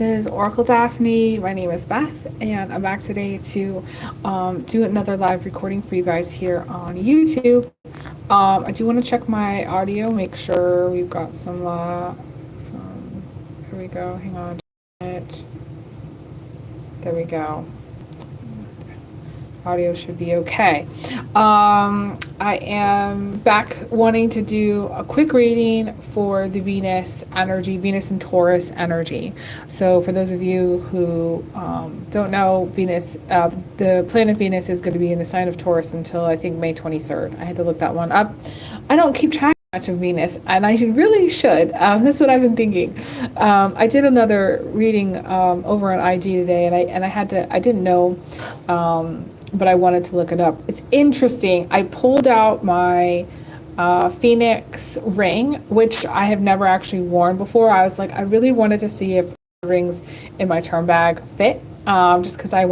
This is Oracle Daphne. My name is Beth, and I'm back today to do another live recording for you guys here on YouTube. I do want to check my audio, make sure we've got some. Here we go. Hang on. There we go. Audio should be okay. I am back wanting to do a quick reading for the Venus energy, Venus and Taurus energy. So for those of you who don't know, Venus, the planet Venus is going to be in the sign of Taurus until I think May 23rd. I had to look that one up. I don't keep track much of Venus, and I really should. That's what I've been thinking. I did another reading over on IG today, and I didn't know. But I wanted to look it up. It's interesting. I pulled out my Phoenix ring, which I have never actually worn before. I was like, I really wanted to see if rings in my term bag fit, just because I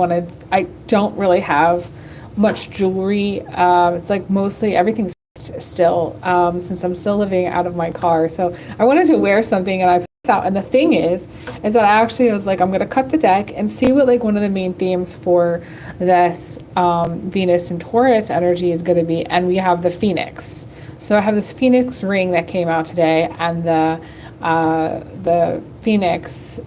don't really have much jewelry. It's like mostly everything's still, since I'm still living out of my car. So I wanted to wear something, and I out. And the thing is that I actually was like, I'm going to cut the deck and see what like one of the main themes for this Venus and Taurus energy is going to be. And we have the Phoenix. So I have this Phoenix ring that came out today, and the Phoenix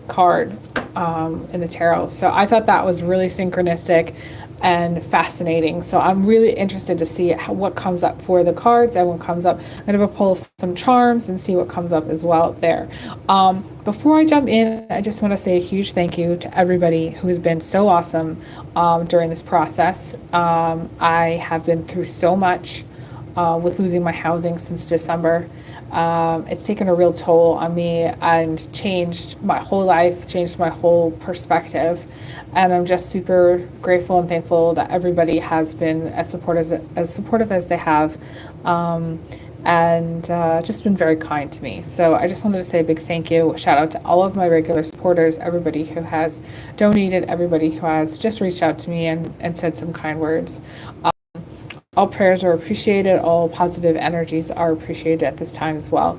card in the tarot. So I thought that was really synchronistic and fascinating. So I'm really interested to see what comes up for the cards and what comes up. I'm going to pull some charms and see what comes up as well there. Before I jump in, I just want to say a huge thank you to everybody who has been so awesome during this process. I have been through so much with losing my housing since December. It's taken a real toll on me and changed my whole life, changed my whole perspective. And I'm just super grateful and thankful that everybody has been as supportive as they have, and just been very kind to me. So I just wanted to say a big thank you. Shout out to all of my regular supporters, everybody who has donated, everybody who has just reached out to me and said some kind words. All prayers are appreciated. All positive energies are appreciated at this time as well.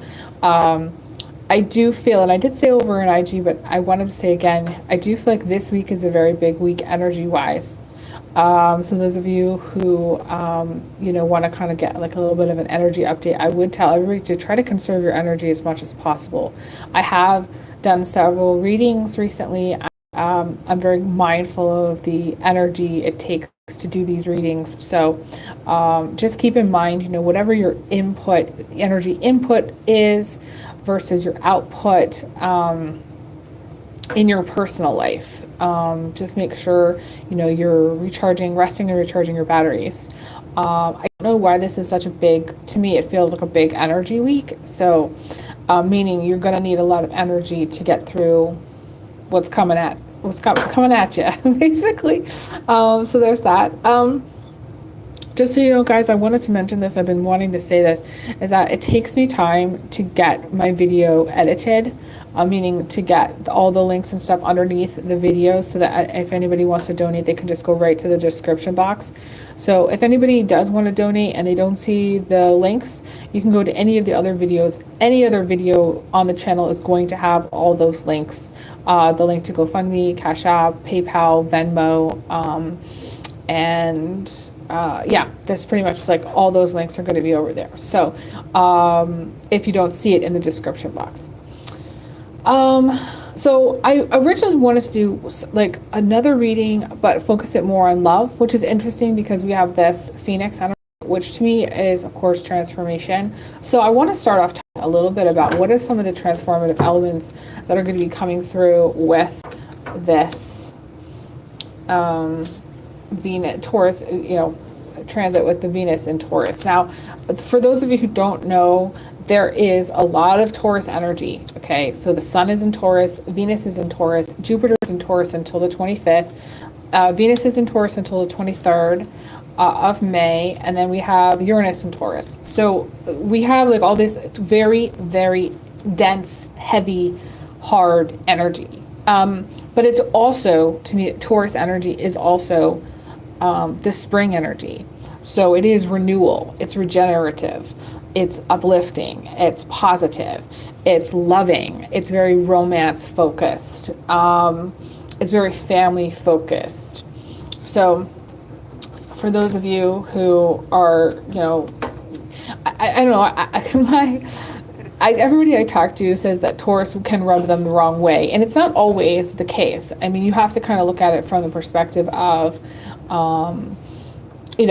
I do feel, and I did say over in IG, but I wanted to say again, I do feel like this week is a very big week energy-wise. So those of you who, want to kind of get like a little bit of an energy update, I would tell everybody to try to conserve your energy as much as possible. I have done several readings recently. I'm very mindful of the energy it takes to do these readings. So just keep in mind, whatever your energy input is versus your output in your personal life. Just make sure, you're resting and recharging your batteries. I don't know why this is such to me, it feels like a big energy week. So meaning you're going to need a lot of energy to get through what's coming at you, basically. So there's that. Just so you know, guys, I wanted to mention this. I've been wanting to say this, is that it takes me time to get my video edited, meaning to get all the links and stuff underneath the video, so that if anybody wants to donate, they can just go right to the description box. So if anybody does want to donate and they don't see the links, you can go to any of the other videos. Any other video on the channel is going to have all those links. The link to GoFundMe, Cash App, PayPal, Venmo, and that's pretty much like all those links are going to be over there. So if you don't see it in the description box. So I originally wanted to do like another reading, but focus it more on love, which is interesting because we have this Phoenix energy, which to me is, of course, transformation. So I want to start off talking a little bit about what are some of the transformative elements that are going to be coming through with this Venus, Taurus, transit with the Venus in Taurus. Now, for those of you who don't know, there is a lot of Taurus energy, okay? So the sun is in Taurus, Venus is in Taurus, Jupiter is in Taurus until the 25th, Venus is in Taurus until the 23rd of May, and then we have Uranus in Taurus. So we have like all this very, very dense, heavy, hard energy. But it's also, to me, Taurus energy is also the spring energy. So it is renewal, it's regenerative. It's uplifting, it's positive, it's loving, it's very romance focused, it's very family focused. So for those of you who are, I don't know, everybody I talk to says that Taurus can rub them the wrong way, and it's not always the case. I mean, you have to kind of look at it from the perspective of,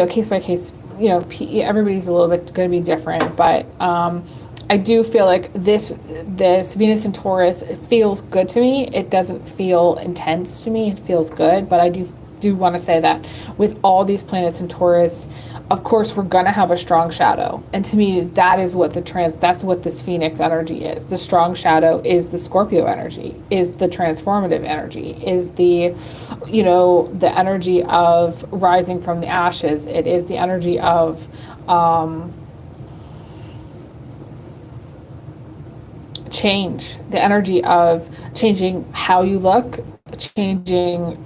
case by case. Everybody's a little bit going to be different, but I do feel like this Venus in Taurus, it feels good to me. It doesn't feel intense to me. It feels good, but I do want to say that with all these planets in Taurus, of course, we're going to have a strong shadow. And to me, that is what that's what this Phoenix energy is. The strong shadow is the Scorpio energy, is the transformative energy, is the energy of rising from the ashes. It is the energy of change, the energy of changing how you look, changing,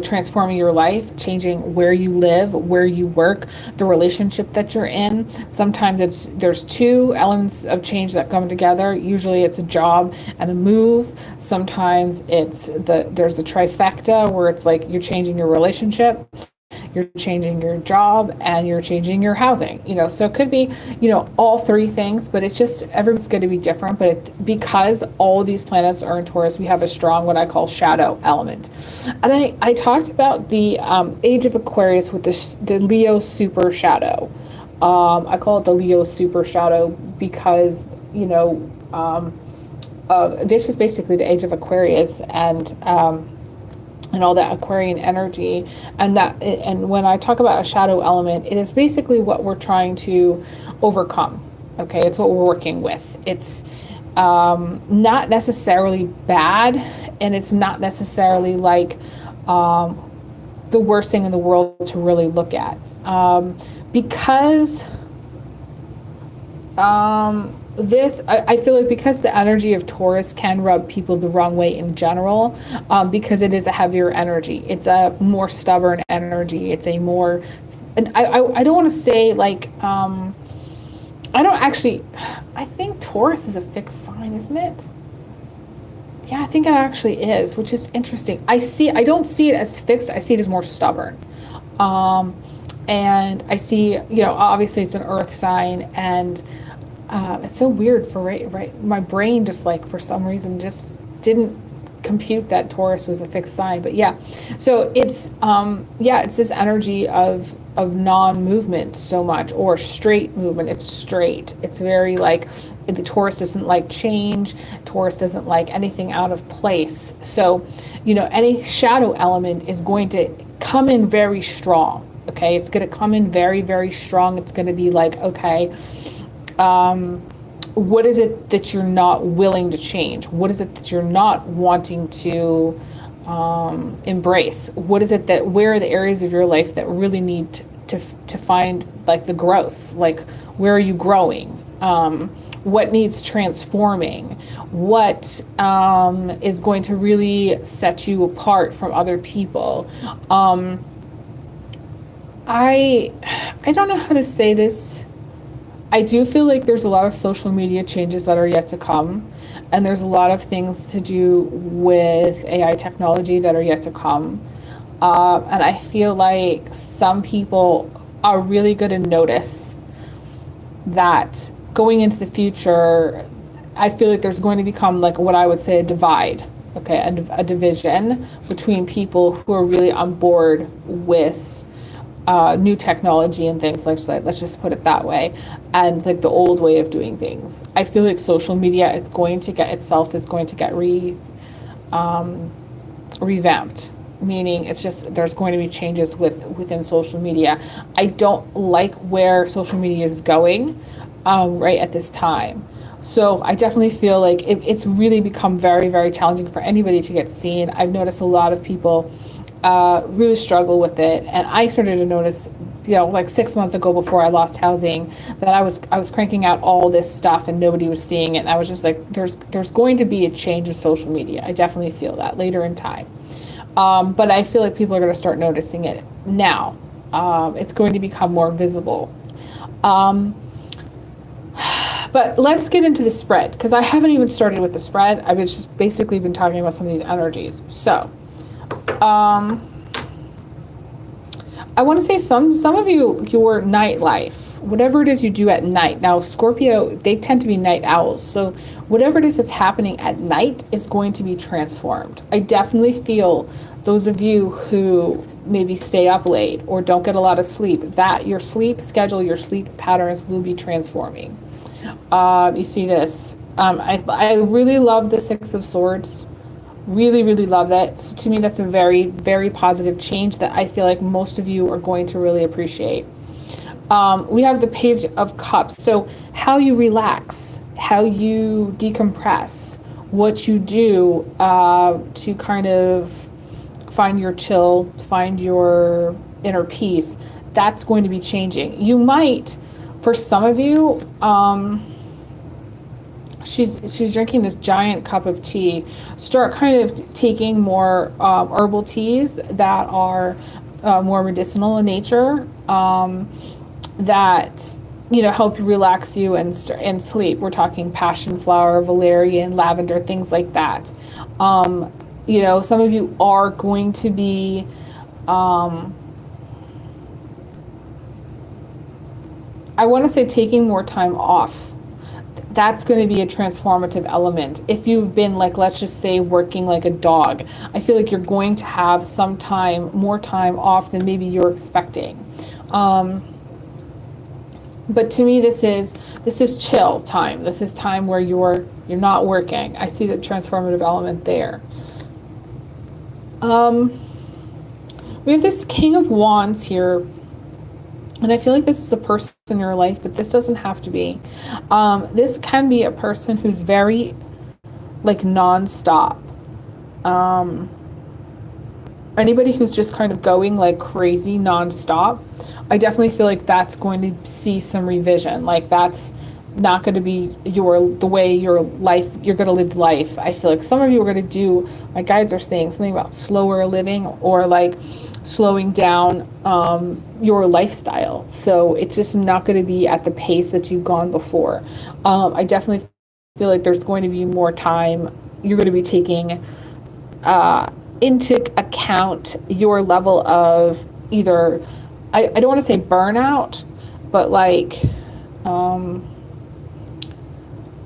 transforming your life, changing where you live, where you work, the relationship that you're in. Sometimes there's two elements of change that come together. Usually it's a job and a move. Sometimes there's a trifecta where it's like you're changing your relationship, you're changing your job, and you're changing your housing. So it could be, all three things, but it's just, everyone's going to be different. But because all these planets are in Taurus, we have a strong, what I call shadow element. And I talked about the age of Aquarius with the Leo super shadow. I call it the Leo super shadow because, this is basically the age of Aquarius, and all that Aquarian energy, and when I talk about a shadow element, it is basically what we're trying to overcome. Okay, it's what we're working with. It's not necessarily bad, and it's not necessarily like the worst thing in the world to really look at, because I feel like because the energy of Taurus can rub people the wrong way in general, because it is a heavier energy. It's a more stubborn energy. It's a more, and I don't want to say like, I think Taurus is a fixed sign, isn't it? Yeah, I think it actually is, which is interesting. I don't see it as fixed. I see it as more stubborn. And I see, obviously it's an earth sign, and it's so weird for right. My brain just like for some reason just didn't compute that Taurus was a fixed sign. But yeah, so it's it's this energy of non-movement so much, or straight movement. It's straight. It's very like the Taurus doesn't like change. Taurus doesn't like anything out of place. So any shadow element is going to come in very strong. Okay, it's going to come in very, very strong. It's going to be like, okay, what is it that you're not willing to change? What is it that you're not wanting to embrace? What is it where are the areas of your life that really need to find like the growth? Like, where are you growing? What needs transforming? What is going to really set you apart from other people? I don't know how to say this. I do feel like there's a lot of social media changes that are yet to come, and there's a lot of things to do with AI technology that are yet to come. And I feel like some people are really going to notice that going into the future, I feel like there's going to become like what I would say a divide, okay, a division between people who are really on board with new technology and things like that. Let's just put it that way, and like the old way of doing things. I feel like social media is going to get revamped, meaning it's just there's going to be changes within social media. I don't like where social media is going right at this time. So I definitely feel like it's really become very, very challenging for anybody to get seen. I've noticed a lot of people really struggle with it, and I started to notice, like 6 months ago before I lost housing, that I was cranking out all this stuff and nobody was seeing it, and I was just like, there's going to be a change in social media. I definitely feel that later in time, but I feel like people are going to start noticing it now. It's going to become more visible. But let's get into the spread, because I haven't even started with the spread. I've just basically been talking about some of these energies. So, I want to say some of you, your nightlife, whatever it is you do at night. Now, Scorpio, they tend to be night owls. So whatever it is that's happening at night is going to be transformed. I definitely feel those of you who maybe stay up late or don't get a lot of sleep, that your sleep schedule, your sleep patterns will be transforming. You see this. I really love the Six of Swords. Really, really love that. So to me, that's a very, very positive change that I feel like most of you are going to really appreciate. We have the Page of Cups. So how you relax, how you decompress, what you do to kind of find your chill, find your inner peace, that's going to be changing. You might, for some of you, she's drinking this giant cup of tea, start kind of taking more herbal teas that are more medicinal in nature, that help you relax you and sleep. We're talking passion flower, valerian, lavender, things like that. Some of you are going to be I want to say taking more time off. That's going to be a transformative element. If you've been, like, let's just say, working like a dog, I feel like you're going to have some time, more time off than maybe you're expecting. But to me, this is chill time. This is time where you're not working. I see the transformative element there. We have this King of Wands here. And I feel like this is a person in your life, but this doesn't have to be. This can be a person who's very, like, non-stop. Anybody who's just kind of going like crazy non-stop, I definitely feel like that's going to see some revision. Like, that's not going to be the way your life, you're going to live life. I feel like some of you are going to do, my guides are saying something about slower living, or like slowing down your lifestyle. So it's just not going to be at the pace that you've gone before. I definitely feel like there's going to be more time. You're going to be taking into account your level of either, I don't want to say burnout, but like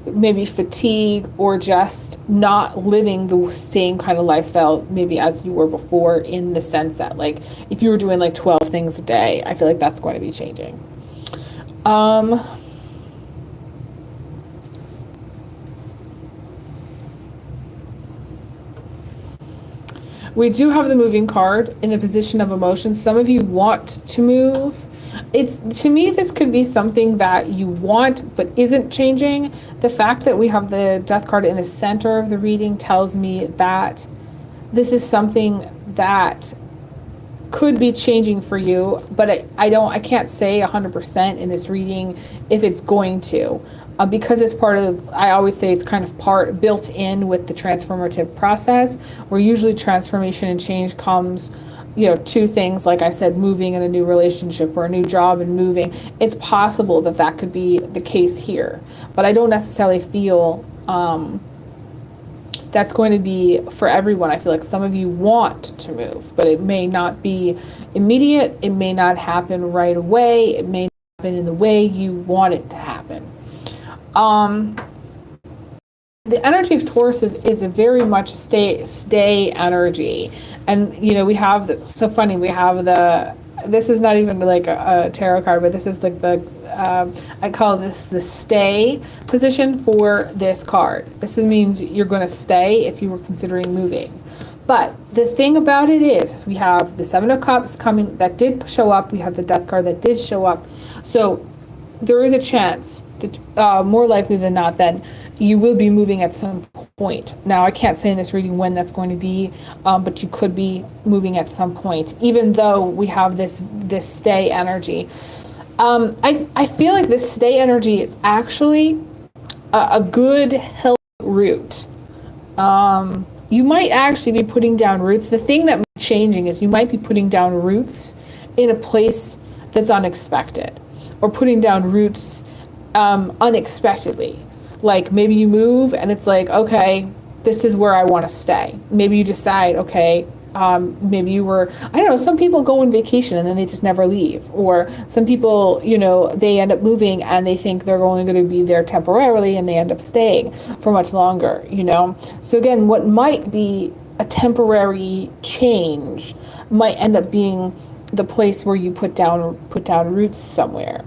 maybe fatigue, or just not living the same kind of lifestyle maybe as you were before, in the sense that, like, if you were doing like 12 things a day, I feel like that's going to be changing. We do have the moving card in the position of emotion. Some of you want to move. To me, this could be something that you want but isn't changing. The fact that we have the Death card in the center of the reading tells me that this is something that could be changing for you, but I can't say 100% in this reading if it's going to. Because it's part of, I always say it's kind of built in with the transformative process, where usually transformation and change comes, two things, like I said, moving in a new relationship or a new job and moving. It's possible that could be the case here, but I don't necessarily feel that's going to be for everyone. I feel like some of you want to move, but it may not be immediate. It may not happen right away. It may not happen in the way you want it to happen. The energy of Taurus is a very much stay energy. And, we have this, so funny, we have this is not even like a tarot card, but this is like I call this the stay position for this card. This means you're going to stay if you were considering moving. But the thing about it is we have the Seven of Cups coming, that did show up. We have the Death card that did show up. So there is a chance that more likely than not then you will be moving at some point. Now, I can't say in this reading when that's going to be, but you could be moving at some point, even though we have this stay energy. I feel like this stay energy is actually a good health route. You might actually be putting down roots. The thing that might be changing is you might be putting down roots in a place that's unexpected, or putting down roots unexpectedly. Like maybe you move and it's like, okay, this is where I want to stay. Maybe you decide, okay, maybe you were, I don't know, some people go on vacation and then they just never leave. Or some people, they end up moving and they think they're only going to be there temporarily and they end up staying for much longer. So again, what might be a temporary change might end up being the place where you put down roots somewhere.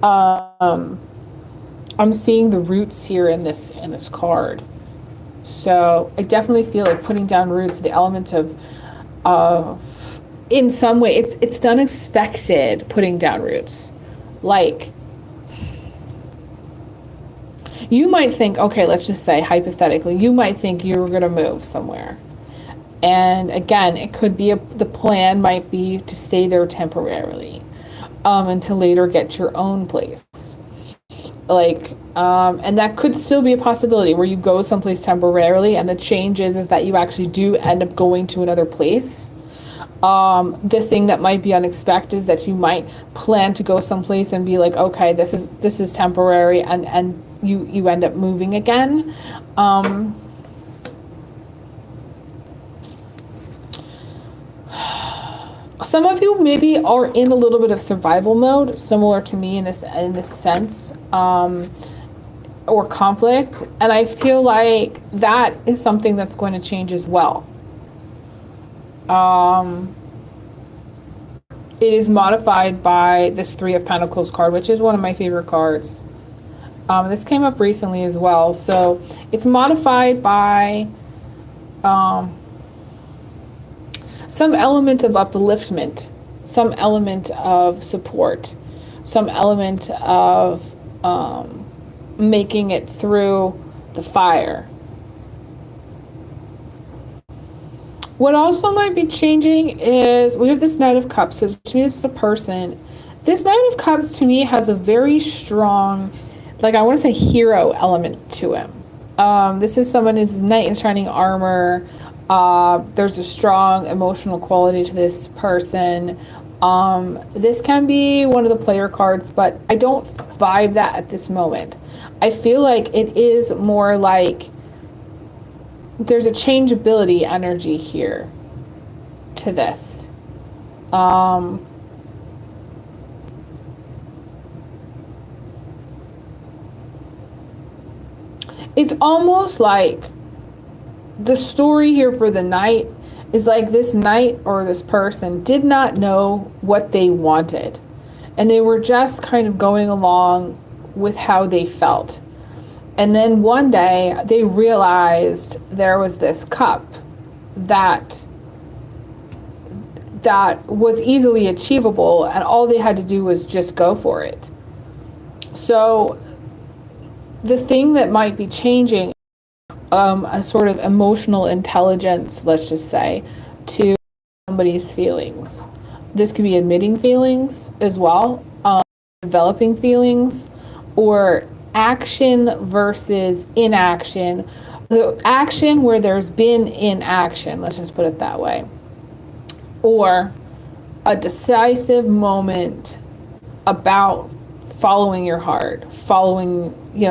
I'm seeing the roots here in this card. So I definitely feel like putting down roots, the element of in some way, it's unexpected putting down roots. Like you might think, okay, let's just say hypothetically, you might think you were going to move somewhere. And again, it could be the plan might be to stay there temporarily, and to later get your own place. And that could still be a possibility where you go someplace temporarily and the change is that you actually do end up going to another place. The thing that might be unexpected is that you might plan to go someplace and be like, okay, this is temporary, and you end up moving again. Some of you maybe are in a little bit of survival mode, similar to me in this sense, or conflict, and I feel like that is something that's going to change as well. It is modified by this Three of Pentacles card, which is one of my favorite cards. This came up recently as well, so it's modified by some element of upliftment, some element of support, some element of making it through the fire. What also might be changing is we have this Knight of Cups. So to me, this is a person. This Knight of Cups to me has a very strong, like I want to say hero element to him. This is someone who's knight in shining armor. There's a strong emotional quality to this person. This can be one of the player cards, but I don't vibe that at this moment. I feel like it is more like there's a changeability energy here to this. It's almost like the story here for the knight is like this knight or this person did not know what they wanted, and they were just kind of going along with how they felt. And then one day they realized there was this cup that was easily achievable, and all they had to do was just go for it. So the thing that might be changing, a sort of emotional intelligence, let's just say, to somebody's feelings. This could be admitting feelings as well, developing feelings, or action versus inaction. So action where there's been inaction, let's just put it that way. Or a decisive moment about following your heart,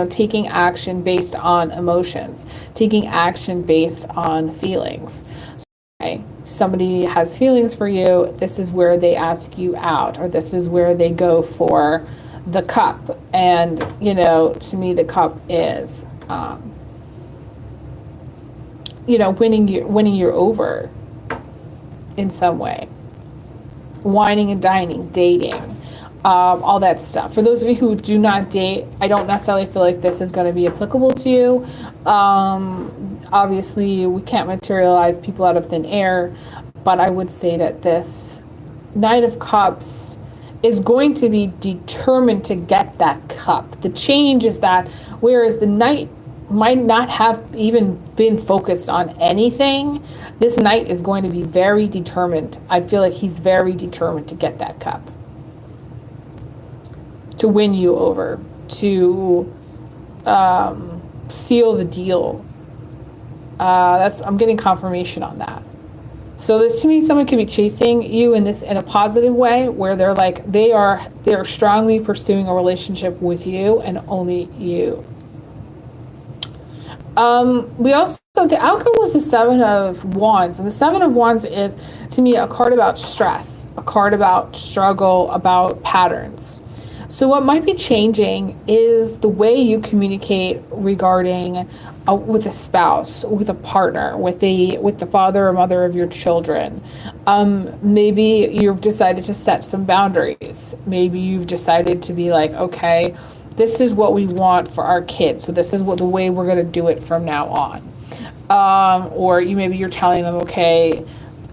taking action based on emotions, taking action based on feelings. So, okay, somebody has feelings for you, this is where they ask you out, or this is where they go for the cup. And to me the cup is winning you over in some way. Wining and dining, dating, all that stuff. For those of you who do not date, I don't necessarily feel like this is going to be applicable to you. Obviously we can't materialize people out of thin air, but I would say that this Knight of Cups is going to be determined to get that cup. The change is that whereas the knight might not have even been focused on anything, this knight is going to be very determined. I feel like he's very determined to get that cup, to win you over, to seal the deal. I'm getting confirmation on that. So this to me, someone could be chasing you in this in a positive way, where they're like they are strongly pursuing a relationship with you and only you. We also, the outcome was the Seven of Wands, and the Seven of Wands is, to me, a card about stress, a card about struggle, about patterns. So what might be changing is the way you communicate regarding with a spouse, with a partner, with the father or mother of your children. Maybe you've decided to set some boundaries. Maybe you've decided to be like, okay, this is what we want for our kids, so this is what the way we're going to do it from now on. Or maybe you're telling them, okay,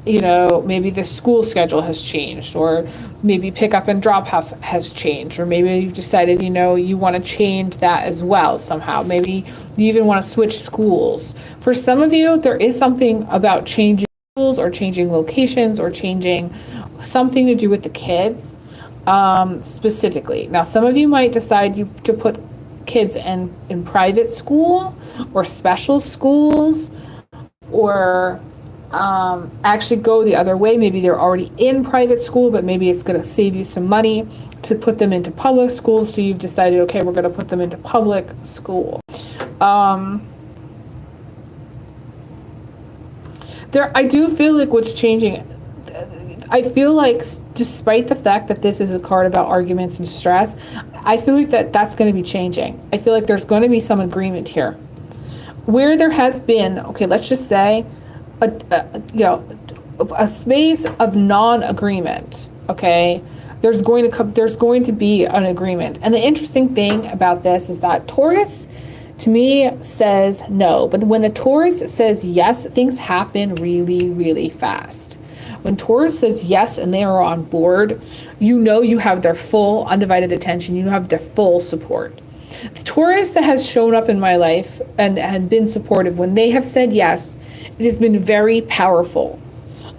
maybe the school schedule has changed, or maybe pick up and drop off has changed, or maybe you've decided, you want to change that as well somehow. Maybe you even want to switch schools. For some of you, there is something about changing schools or changing locations or changing something to do with the kids. Specifically. Now, some of you might decide to put kids in private school or special schools, or actually go the other way. Maybe they're already in private school, but maybe it's going to save you some money to put them into public school. So you've decided, okay, we're going to put them into public school. I do feel like what's changing, I feel like despite the fact that this is a card about arguments and stress, I feel like that's going to be changing. I feel like there's going to be some agreement here. Where there has been, okay, let's just say a space of non-agreement, okay? There's going to be an agreement. And the interesting thing about this is that Taurus, to me, says no. But when the Taurus says yes, things happen really, really fast. When Taurus says yes and they are on board, you have their full undivided attention. You have their full support. The Taurus that has shown up in my life and been supportive, when they have said yes, it has been very powerful.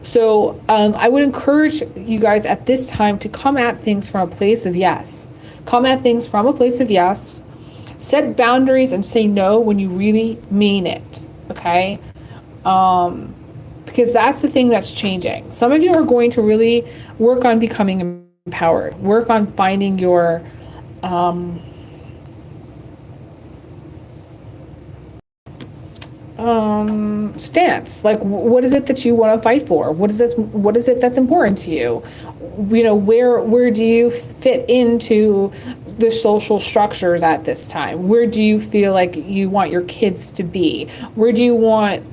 So I would encourage you guys at this time to come at things from a place of yes. Come at things from a place of yes. Set boundaries and say no when you really mean it, okay? Because that's the thing that's changing. Some of you are going to really work on becoming empowered, work on finding your stance. Like, what is it that you want to fight for? What is it that's important to you? Where do you fit into the social structures at this time? Where do you feel like you want your kids to be? Where do you want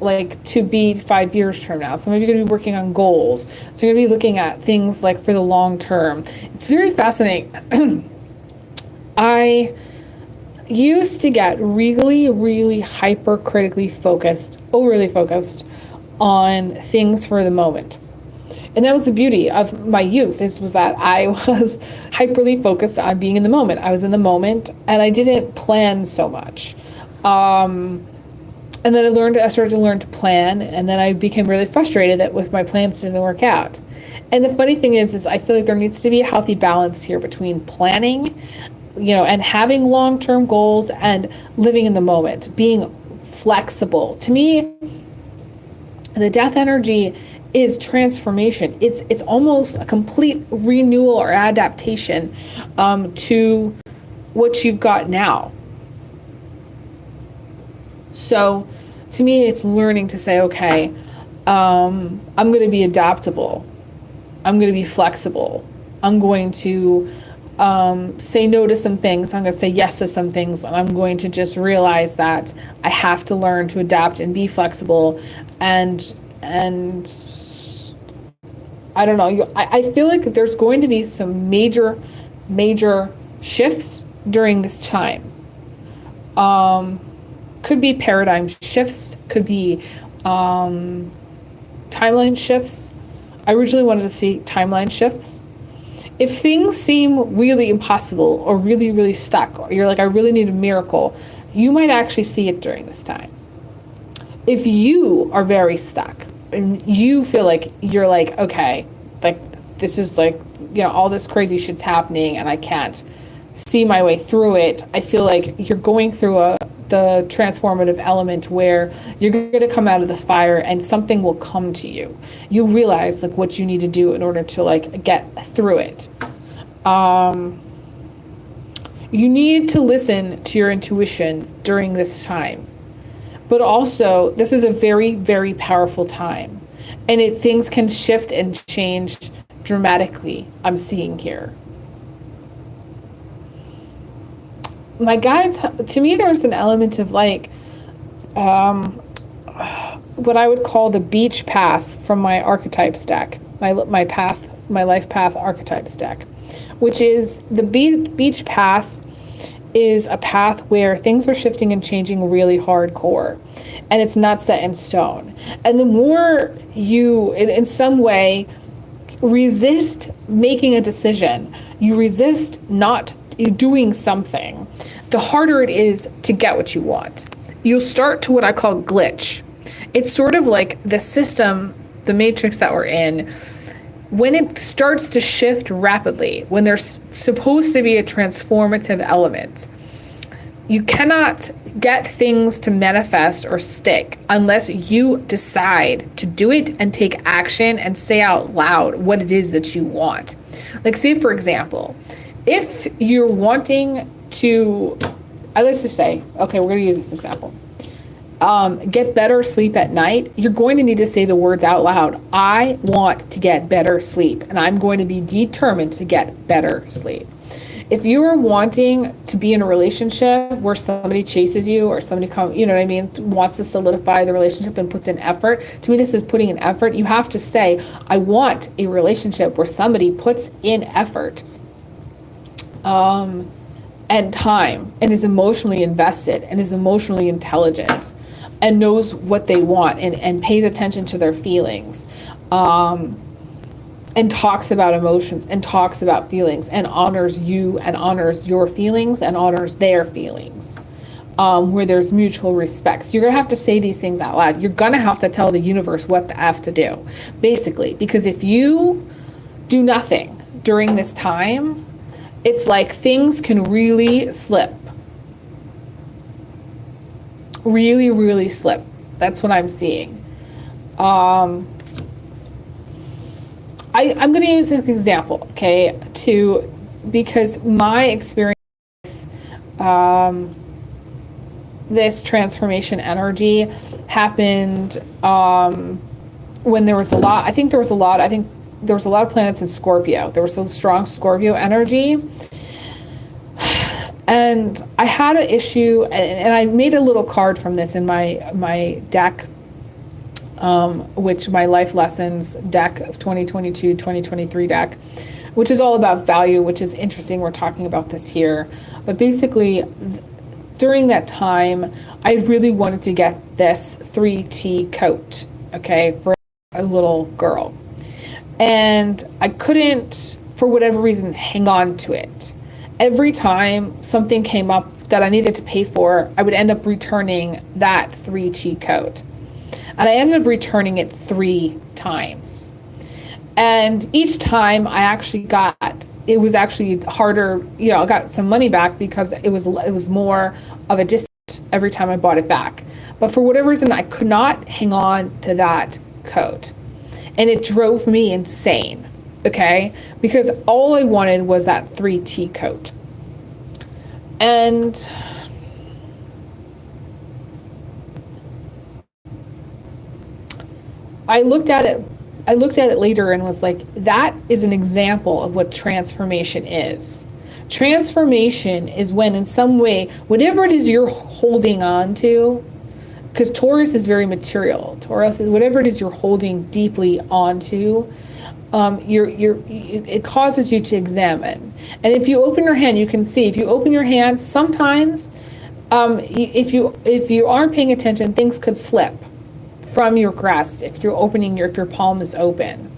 to be 5 years from now? Some of you are going to be working on goals. So you're going to be looking at things like for the long term. It's very fascinating. I used to get really, really overly focused on things for the moment. And that was the beauty of my youth, was that I was hyperly focused on being in the moment. I was in the moment and I didn't plan so much. And then I started to learn to plan, and then I became really frustrated that with my plans didn't work out. And the funny thing is I feel like there needs to be a healthy balance here between planning, and having long-term goals and living in the moment, being flexible. To me, the death energy is transformation. It's almost a complete renewal or adaptation to what you've got now. So to me, it's learning to say, okay, I'm going to be adaptable. I'm going to be flexible. I'm going to say no to some things. I'm going to say yes to some things. And I'm going to just realize that I have to learn to adapt and be flexible. And I don't know. I feel like there's going to be some major shifts during this time. Could be paradigm shifts. Could be timeline shifts. I originally wanted to see timeline shifts. If things seem really impossible or really, really stuck, or you're like, I really need a miracle, you might actually see it during this time. If you are very stuck and you feel like you're like, okay, this is all this crazy shit's happening and I can't see my way through it, I feel like you're going through the transformative element where you're going to come out of the fire and something will come to you. You realize like what you need to do in order to like get through it. You need to listen to your intuition during this time. But also, this is a very, very powerful time. And things can shift and change dramatically, I'm seeing here. My guides, to me, there's an element of like, what I would call the beach path from my archetypes deck, my life path archetypes deck, which is the beach path is a path where things are shifting and changing really hardcore, and it's not set in stone. And the more you, in some way, resist making a decision, you resist not doing something, the harder it is to get what you want. You'll start to what I call glitch. It's sort of like the system, the matrix that we're in, when it starts to shift rapidly, when there's supposed to be a transformative element, you cannot get things to manifest or stick unless you decide to do it and take action and say out loud what it is that you want. Like, say, for example, if you're wanting to, let's just say, okay, we're going to use this example. Get better sleep at night, you're going to need to say the words out loud. I want to get better sleep, and I'm going to be determined to get better sleep. If you are wanting to be in a relationship where somebody chases you or somebody wants to solidify the relationship and puts in effort, to me this is putting in effort. You have to say, I want a relationship where somebody puts in effort and time and is emotionally invested and is emotionally intelligent and knows what they want and pays attention to their feelings, and talks about emotions and talks about feelings and honors you and honors your feelings and honors their feelings, where there's mutual respect. So you're going to have to say these things out loud. You're going to have to tell the universe what the F to do, basically, because if you do nothing during this time, it's like things can really slip. Really, really slip. That's what I'm seeing. I'm going to use this example, okay, because my experience with this transformation energy happened when there was a lot of planets in Scorpio. There was a strong Scorpio energy. And I had an issue, and I made a little card from this in my deck, which my Life Lessons deck of 2022-2023 deck, which is all about value, which is interesting. We're talking about this here. But basically, during that time, I really wanted to get this 3T coat, okay, for a little girl. And I couldn't, for whatever reason, hang on to it. Every time something came up that I needed to pay for, I would end up returning that 3T coat. And I ended up returning it 3 times. And each time it was actually harder, I got some money back because it was more of a discount every time I bought it back. But for whatever reason, I could not hang on to that coat. And it drove me insane, okay? Because all I wanted was that 3T coat. And I looked at it later and was like, that is an example of what transformation is. Transformation is when in some way, whatever it is you're holding on to, because Taurus is very material. Taurus is whatever it is you're holding deeply onto, it causes you to examine. And if you open your hand, you can see, if you open your hand, sometimes if you aren't paying attention, things could slip from your grasp if your palm is open.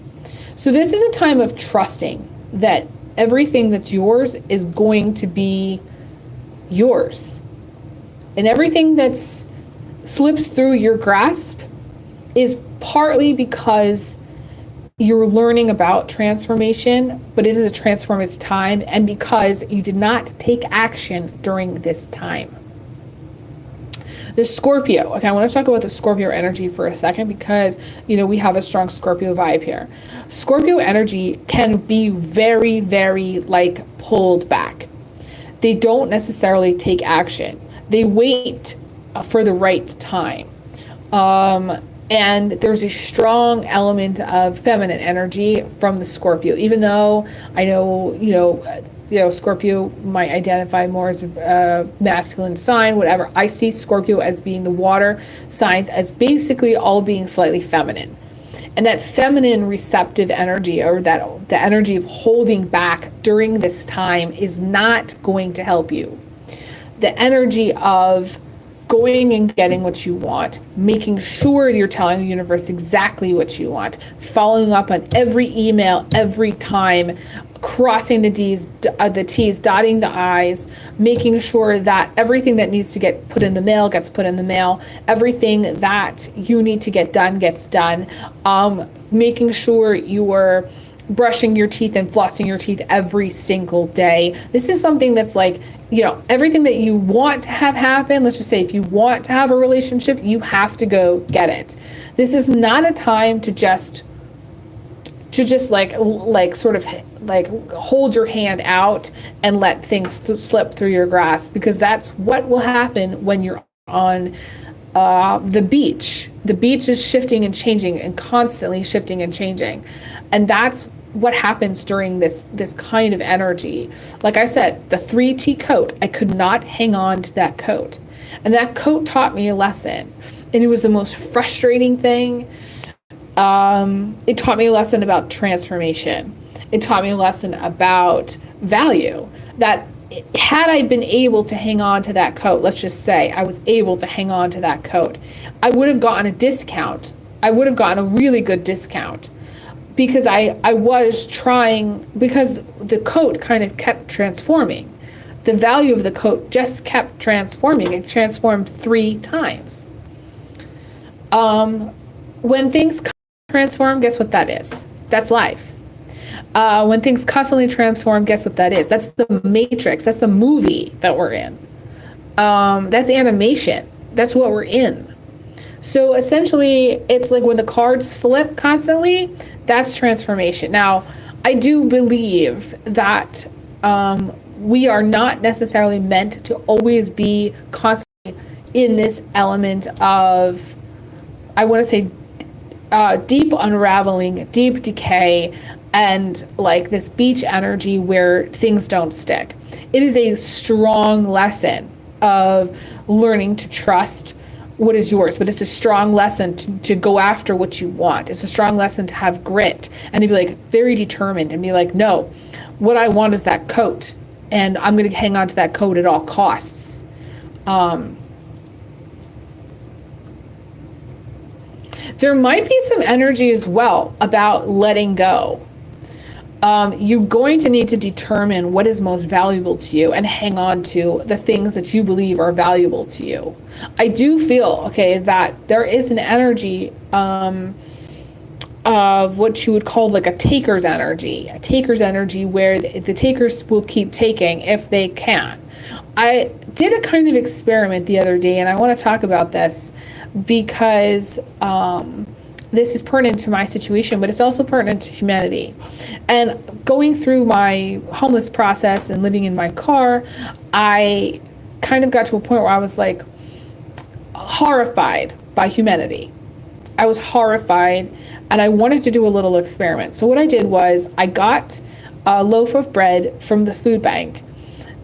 So this is a time of trusting that everything that's yours is going to be yours. And everything that's slips through your grasp is partly because you're learning about transformation, but it is a transformative time, and because you did not take action during this time. The Scorpio. Okay, I want to talk about the Scorpio energy for a second because, we have a strong Scorpio vibe here. Scorpio energy can be very, very like pulled back. They don't necessarily take action. They wait for the right time. And there's a strong element of feminine energy from the Scorpio, even though I know, Scorpio might identify more as a masculine sign, whatever. I see Scorpio as being the water signs, as basically all being slightly feminine. And that feminine receptive energy, or that the energy of holding back during this time, is not going to help you. The energy of going and getting what you want, making sure you're telling the universe exactly what you want, following up on every email every time, crossing the T's, dotting the I's, making sure that everything that needs to get put in the mail gets put in the mail, everything that you need to get done gets done, making sure you are brushing your teeth and flossing your teeth every single day. This is something that's like, everything that you want to have happen. Let's just say if you want to have a relationship, you have to go get it. This is not a time to just like sort of like hold your hand out and let things slip through your grasp, because that's what will happen when you're on the beach. The beach is shifting and changing and constantly shifting and changing. And that's what happens during this kind of energy. Like I said, the 3T coat, I could not hang on to that coat. And that coat taught me a lesson. And it was the most frustrating thing. It taught me a lesson about transformation. It taught me a lesson about value. That had I been able to hang on to that coat, let's just say I was able to hang on to that coat, I would have gotten a discount. I would have gotten a really good discount, because I was trying, because the coat kind of kept transforming. The value of the coat just kept transforming. It transformed 3 times. When things transform, guess what that is? That's life. When things constantly transform, guess what that is? That's the Matrix. That's the movie that we're in. That's animation. That's what we're in. So essentially, it's like when the cards flip constantly, that's transformation. Now, I do believe that we are not necessarily meant to always be constantly in this element of, I want to say, deep unraveling, deep decay, and like this beach energy where things don't stick. It is a strong lesson of learning to trust what is yours, but it's a strong lesson to go after what you want. It's a strong lesson to have grit and to be like very determined and be like, no, what I want is that coat, and I'm going to hang on to that coat at all costs. There might be some energy as well about letting go. You're going to need to determine what is most valuable to you and hang on to the things that you believe are valuable to you. I do feel, that there is an energy of what you would call like a taker's energy where the takers will keep taking if they can. I did a kind of experiment the other day, and I want to talk about this because this is pertinent to my situation, but it's also pertinent to humanity. And going through my homeless process and living in my car, I kind of got to a point where I was like horrified by humanity. I was horrified, and I wanted to do a little experiment. So what I did was I got a loaf of bread from the food bank,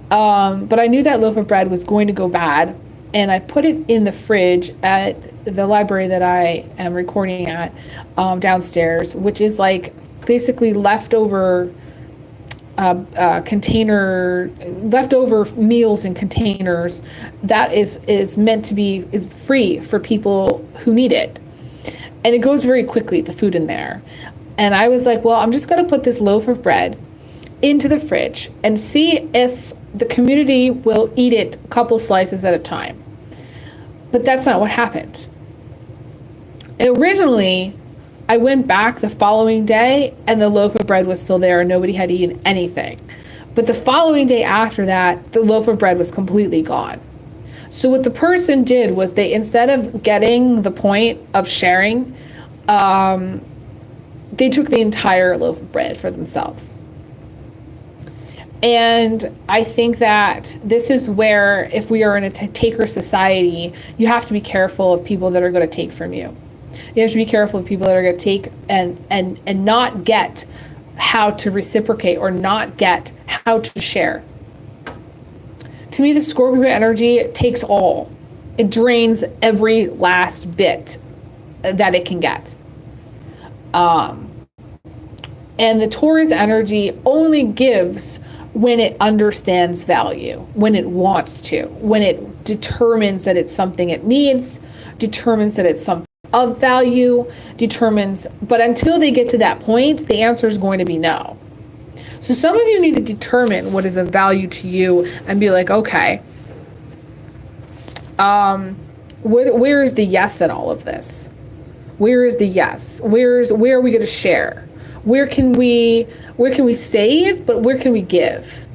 but I knew that loaf of bread was going to go bad, and I put it in the fridge at the library that I am recording at downstairs, which is like basically leftover meals in containers that is meant to be is free for people who need it. And it goes very quickly, the food in there. And I was like, well, I'm just going to put this loaf of bread into the fridge and see if the community will eat it a couple slices at a time. But that's not what happened. Originally, I went back the following day and the loaf of bread was still there and nobody had eaten anything. But the following day after that, the loaf of bread was completely gone. So what the person did was they, instead of getting the point of sharing, they took the entire loaf of bread for themselves. And I think that this is where, if we are in a taker society, you have to be careful of people that are going to take from you. You have to be careful of people that are going to take and not get how to reciprocate or not get how to share. To me, the Scorpio energy takes all. It drains every last bit that it can get. And the Taurus energy only gives when it understands value, when it wants to, when it determines that it's something it needs, determines that it's something of value, but until they get to that point, the answer is going to be no. So some of you need to determine what is of value to you and be like, okay, where is the yes in all of this? Where is the yes? Where are we going to share? Where can we save, but where can we give?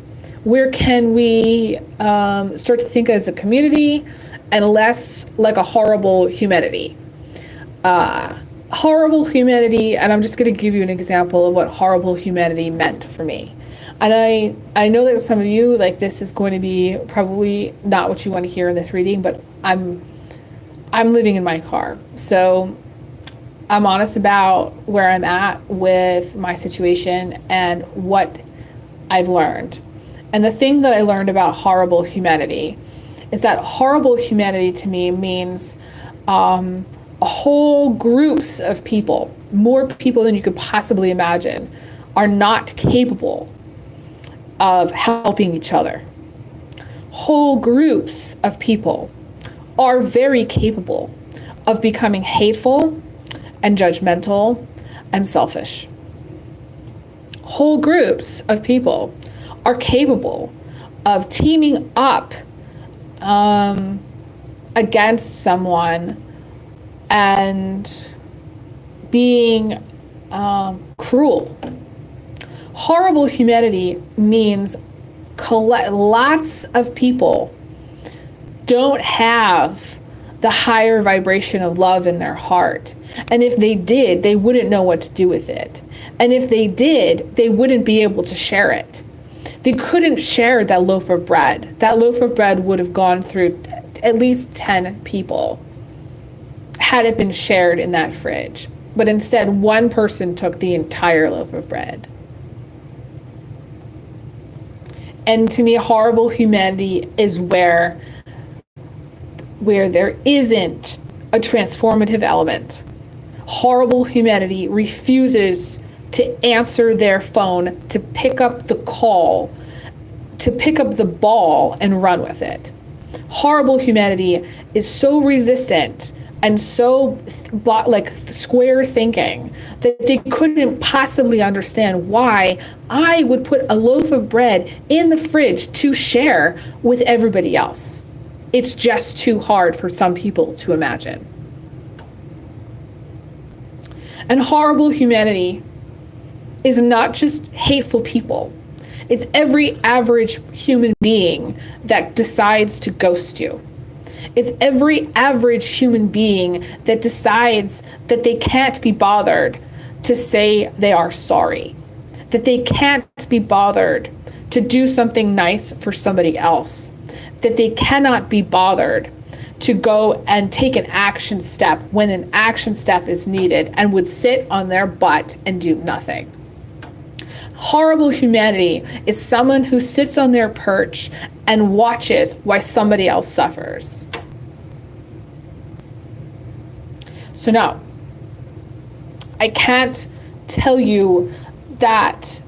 Where can we start to think as a community and less like a horrible humanity? Horrible humanity, and I'm just going to give you an example of what horrible humanity meant for me. And I know that some of you, like, this is going to be probably not what you want to hear in this reading, but I'm living in my car. So I'm honest about where I'm at with my situation and what I've learned. And the thing that I learned about horrible humanity is that horrible humanity to me means whole groups of people, more people than you could possibly imagine, are not capable of helping each other. Whole groups of people are very capable of becoming hateful and judgmental and selfish. Whole groups of people are capable of teaming up against someone and being cruel. Horrible humanity means lots of people don't have the higher vibration of love in their heart. And if they did, they wouldn't know what to do with it. And if they did, they wouldn't be able to share it. They couldn't share that loaf of bread. That loaf of bread would have gone through at least 10 people had it been shared in that fridge. But instead, one person took the entire loaf of bread. And to me, horrible humanity is where there isn't a transformative element. Horrible humanity refuses to answer their phone, to pick up the call, to pick up the ball and run with it. Horrible humanity is so resistant and so like square thinking that they couldn't possibly understand why I would put a loaf of bread in the fridge to share with everybody else. It's just too hard for some people to imagine. And horrible humanity is not just hateful people. It's every average human being that decides to ghost you. It's every average human being that decides that they can't be bothered to say they are sorry, that they can't be bothered to do something nice for somebody else, that they cannot be bothered to go and take an action step when an action step is needed and would sit on their butt and do nothing. Horrible humanity is someone who sits on their perch and watches while somebody else suffers. So no, I can't tell you that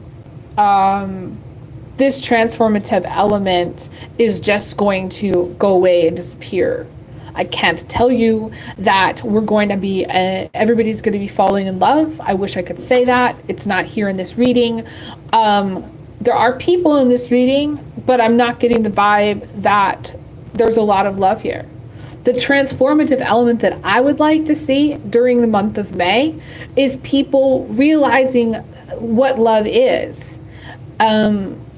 this transformative element is just going to go away and disappear. I can't tell you that we're going to be, everybody's going to be falling in love. I wish I could say that. It's not here in this reading. There are people in this reading, but I'm not getting the vibe that there's a lot of love here. The transformative element that I would like to see during the month of May is people realizing what love is.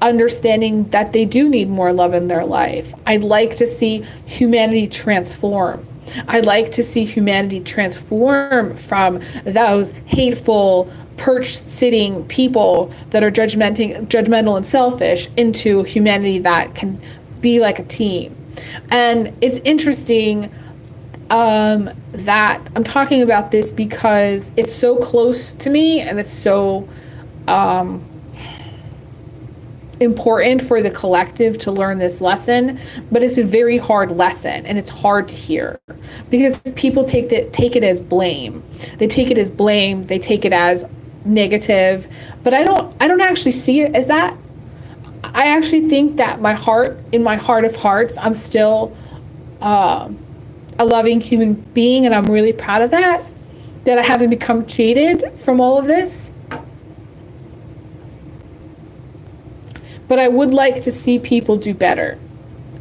understanding that they do need more love in their life. I'd like to see humanity transform. I'd like to see humanity transform from those hateful, perch-sitting people that are judgmental and selfish into humanity that can be like a team. And it's interesting that I'm talking about this because it's so close to me and it's so important for the collective to learn this lesson, but it's a very hard lesson and it's hard to hear because people take it as blame. They take it as blame, they take it as negative, but I don't actually see it as that. I actually think that in my heart of hearts, I'm still a loving human being, and I'm really proud of that I haven't become jaded from all of this. But I would like to see people do better.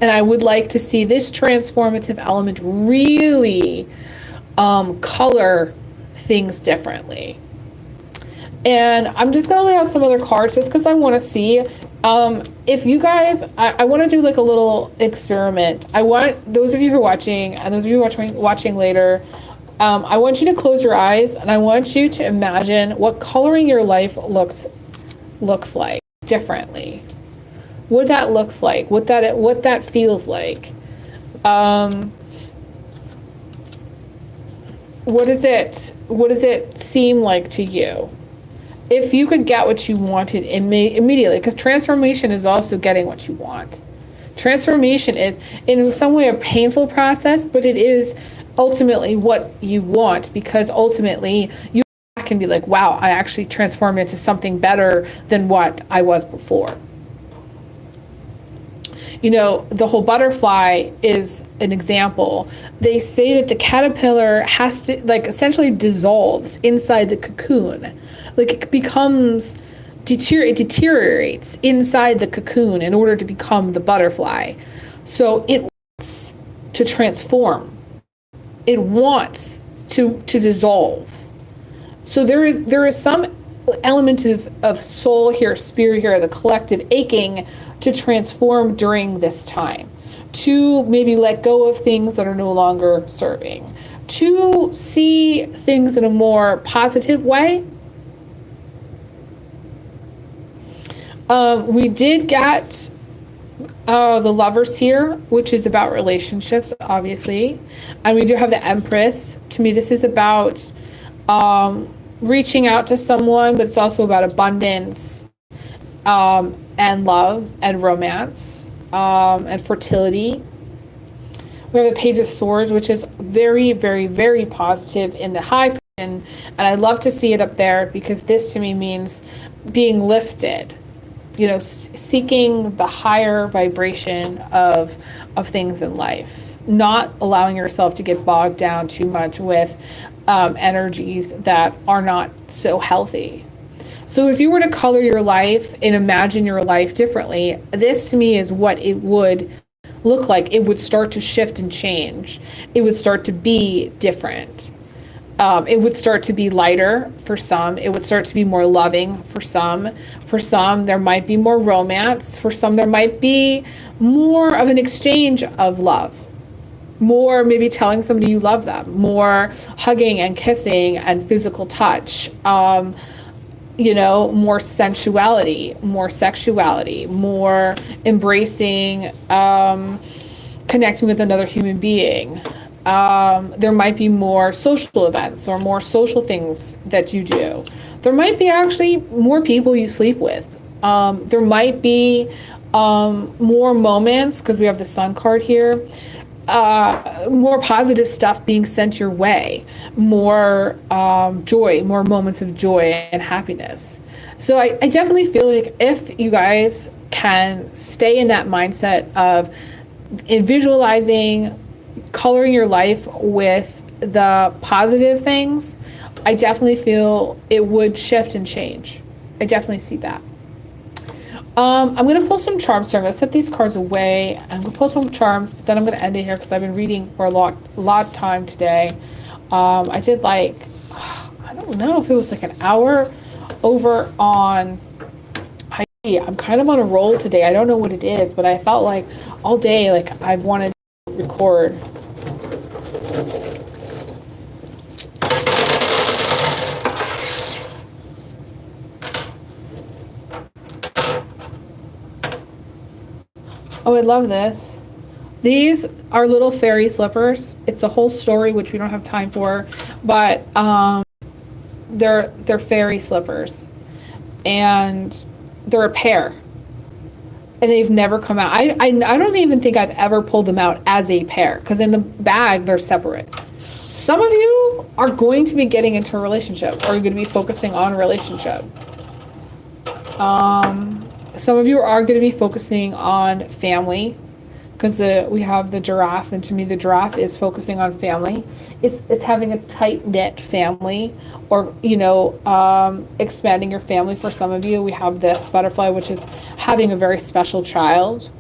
And I would like to see this transformative element really color things differently. And I'm just going to lay out some other cards just because I want to see. If you guys, I want to do like a little experiment. I want those of you who are watching and those of you who are watching later, I want you to close your eyes and I want you to imagine what coloring your life looks like differently. What that looks like, what that feels like. What does it seem like to you? If you could get what you wanted immediately, because transformation is also getting what you want. Transformation is in some way a painful process, but it is ultimately what you want, because ultimately you can be like, wow, I actually transformed into something better than what I was before. You know, the whole butterfly is an example. They say that the caterpillar has to, like, essentially dissolves inside the cocoon. Like, it becomes, it deteriorates inside the cocoon in order to become the butterfly. So it wants to transform. It wants to dissolve. So there is some element of soul here, spirit here, the collective aching to transform during this time, to maybe let go of things that are no longer serving, to see things in a more positive way. We did get the Lovers here, which is about relationships, obviously. And we do have the Empress. To me, this is about reaching out to someone, but it's also about abundance, and love and romance, and fertility. We have the Page of Swords, which is very, very, very positive in the high position, and I love to see it up there because this to me means being lifted, you know, seeking the higher vibration of things in life, not allowing yourself to get bogged down too much with energies that are not so healthy. So if you were to color your life and imagine your life differently, this to me is what it would look like. It would start to shift and change. It would start to be different. It would start to be lighter for some. It would start to be more loving for some. For some, there might be more romance. For some, there might be more of an exchange of love. More maybe telling somebody you love them. More hugging and kissing and physical touch. You know, more sensuality, more sexuality, more embracing, connecting with another human being. There might be more social events or more social things that you do. There might be actually more people you sleep with. There might be more moments, because we have the Sun card here, more positive stuff being sent your way, more joy, more moments of joy and happiness. So I definitely feel like if you guys can stay in that mindset of visualizing, coloring your life with the positive things, I definitely feel it would shift and change. I definitely see that. I'm going to pull some charms here. I'm going to set these cards away. I'm going to pull some charms, but then I'm going to end it here because I've been reading for a lot of time today. I did I don't know if it was like an hour over on I'm kind of on a roll today. I don't know what it is, but I felt like all day, like I wanted to record. Oh, I love this. These are little fairy slippers. It's a whole story, which we don't have time for, but they're fairy slippers, and they're a pair, and they've never come out. I don't even think I've ever pulled them out as a pair, because in the bag they're separate. Some of you are going to be getting into a relationship, or you're going to be focusing on a relationship. Some of you are going to be focusing on family, because we have the giraffe, and to me the giraffe is focusing on family. It's having a tight-knit family, or expanding your family. For some of you, we have this butterfly, which is having a very special child.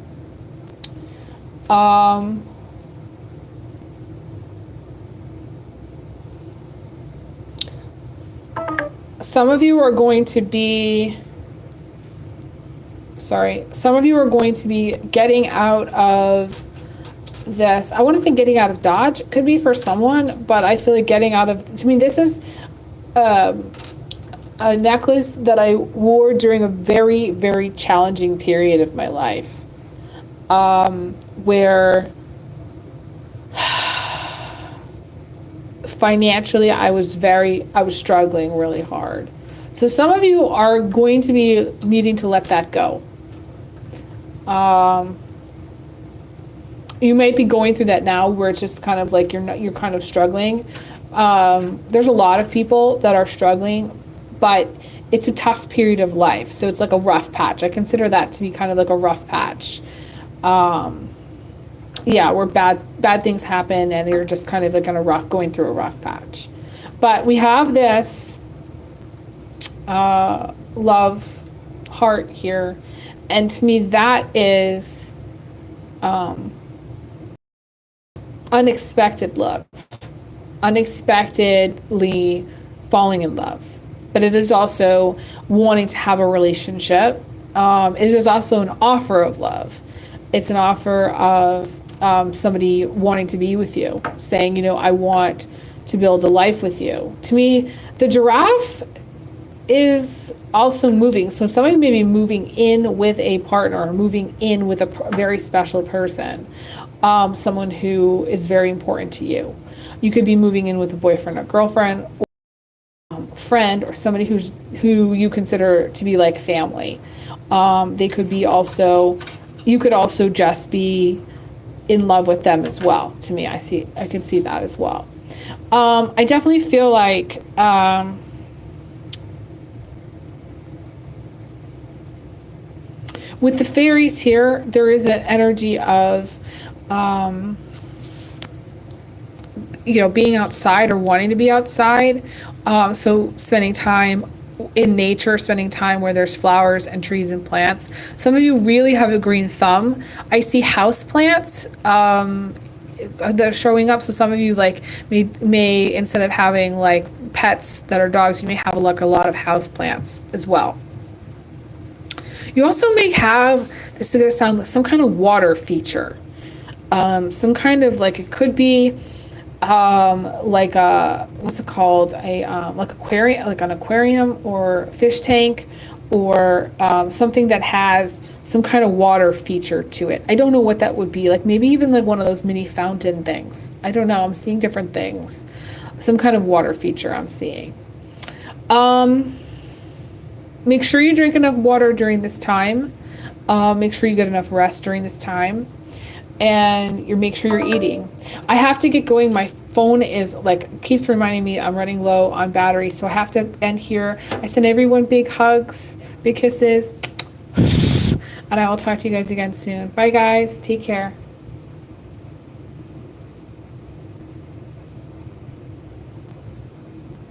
Some of you are going to be getting out of this. I want to say getting out of Dodge. It could be for someone, but I feel like getting out of, to me, this is a necklace that I wore during a very, very challenging period of my life, where financially I was struggling really hard. So some of you are going to be needing to let that go. You might be going through that now, where it's just kind of like you're kind of struggling. There's a lot of people that are struggling, but it's a tough period of life. So it's like a rough patch. I consider that to be kind of like a rough patch. Where bad things happen, and you're just kind of like going through a rough patch. But we have this love heart here, and to me that is unexpected love, unexpectedly falling in love. But it is also wanting to have a relationship. It is also an offer of love. It's an offer of somebody wanting to be with you, saying, I want to build a life with you. To me, the giraffe is also moving. So somebody may be moving in with a partner, or moving in with a very special person, someone who is very important to you. You could be moving in with a boyfriend or girlfriend, or friend, or somebody who you consider to be like family. They could be also, you could also just be in love with them as well. To me, I can see that as well. I definitely feel like with the fairies here, there is an energy of being outside, or wanting to be outside. So spending time in nature, spending time where there's flowers and trees and plants. Some of you really have a green thumb. I see house plants that are showing up. So some of you may instead of having pets that are dogs, you may have a lot of house plants as well. You also may have, this is going to sound like some kind of water feature. Some kind of it could be what's it called? Aquarium, like an aquarium or fish tank, or something that has some kind of water feature to it. I don't know what that would be. Maybe even one of those mini fountain things. I don't know. I'm seeing different things. Some kind of water feature I'm seeing. Make sure you drink enough water during this time. Make sure you get enough rest during this time. And make sure you're eating. I have to get going. My phone is keeps reminding me I'm running low on battery, so I have to end here. I send everyone big hugs, big kisses, and I will talk to you guys again soon. Bye guys, take care.